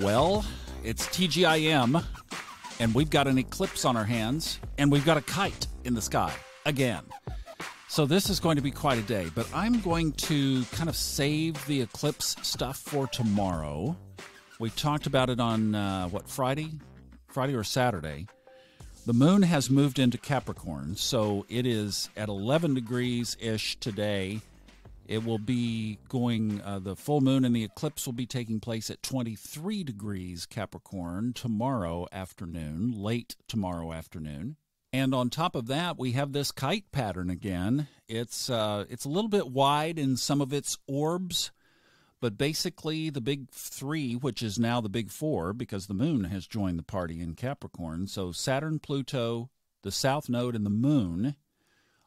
Well, it's TGIM, and we've got an eclipse on our hands, and we've got a kite in the sky again. So this is going to be quite a day, but I'm going to kind of save the eclipse stuff for tomorrow. We talked about it on, Friday? Friday or Saturday. The moon has moved into Capricorn, so it is at 11 degrees-ish today. It will be going, the full moon and the eclipse will be taking place at 23 degrees Capricorn tomorrow afternoon, late tomorrow afternoon. And on top of that, we have this kite pattern again. It's a little bit wide in some of its orbs, but basically the big three, which is now the big four, because the moon has joined the party in Capricorn. So Saturn, Pluto, the South Node, and the moon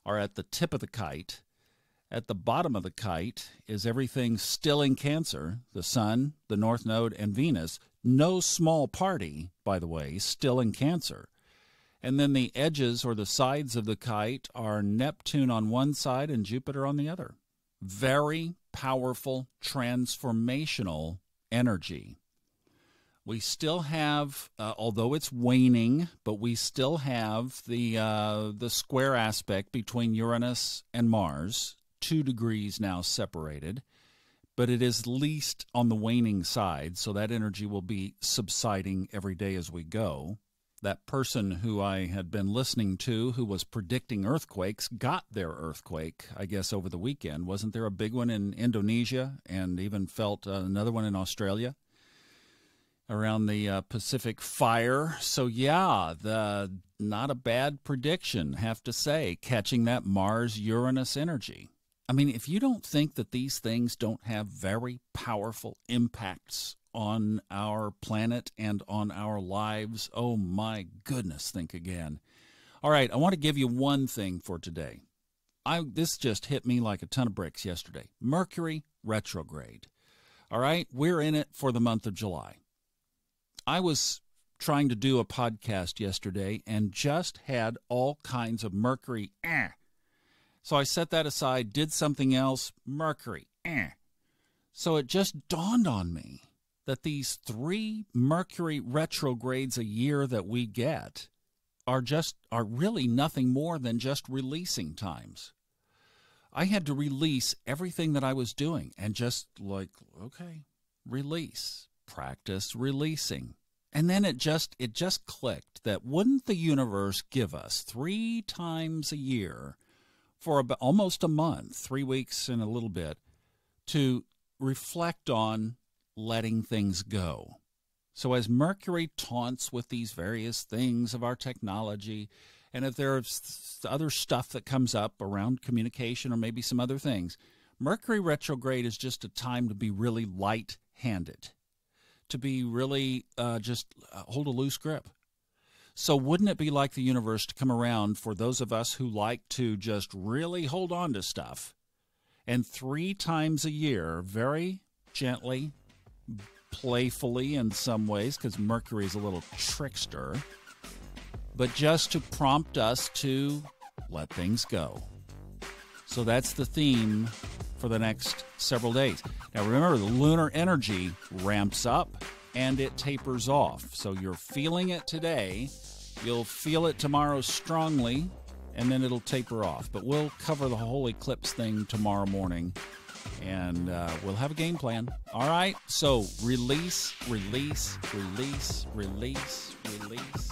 are at the tip of the kite. At the bottom of the kite is everything still in Cancer, the Sun, the North Node, and Venus. No small party, by the way, still in Cancer. And then the edges or the sides of the kite are Neptune on one side and Jupiter on the other. Very powerful, transformational energy. We still have, although it's waning, but we still have the square aspect between Uranus and Mars. 2 degrees now separated, but it is least on the waning side, so that energy will be subsiding every day as we go. That person who I had been listening to who was predicting earthquakes got their earthquake, I guess, over the weekend. Wasn't there a big one in Indonesia and even felt another one in Australia around the Pacific fire? So, yeah, not a bad prediction, have to say, catching that Mars-Uranus energy. I mean, if you don't think that these things don't have very powerful impacts on our planet and on our lives, oh my goodness, think again. All right, I want to give you one thing for today. This just hit me like a ton of bricks yesterday. Mercury Retrograde. All right, we're in it for the month of July. I was trying to do a podcast yesterday and just had all kinds of Mercury. So I set that aside, did something else, Mercury. So it just dawned on me that these 3 Mercury retrogrades a year that we get are really nothing more than just releasing times. I had to release everything that I was doing and just release, practice releasing. And then it just clicked that wouldn't the universe give us 3 times a year for about almost a month, 3 weeks and a little bit, to reflect on letting things go. So as Mercury taunts with these various things of our technology, and if there's other stuff that comes up around communication or maybe some other things, Mercury retrograde is just a time to be really light-handed, to be really just hold a loose grip. So wouldn't it be like the universe to come around for those of us who like to just really hold on to stuff, and 3 times a year, very gently, playfully in some ways, because Mercury is a little trickster, but just to prompt us to let things go. So that's the theme for the next several days. Now remember, the lunar energy ramps up and it tapers off. So you're feeling it today. You'll feel it tomorrow strongly, and then it'll taper off. But we'll cover the whole eclipse thing tomorrow morning, and we'll have a game plan. All right? So release, release, release, release, release,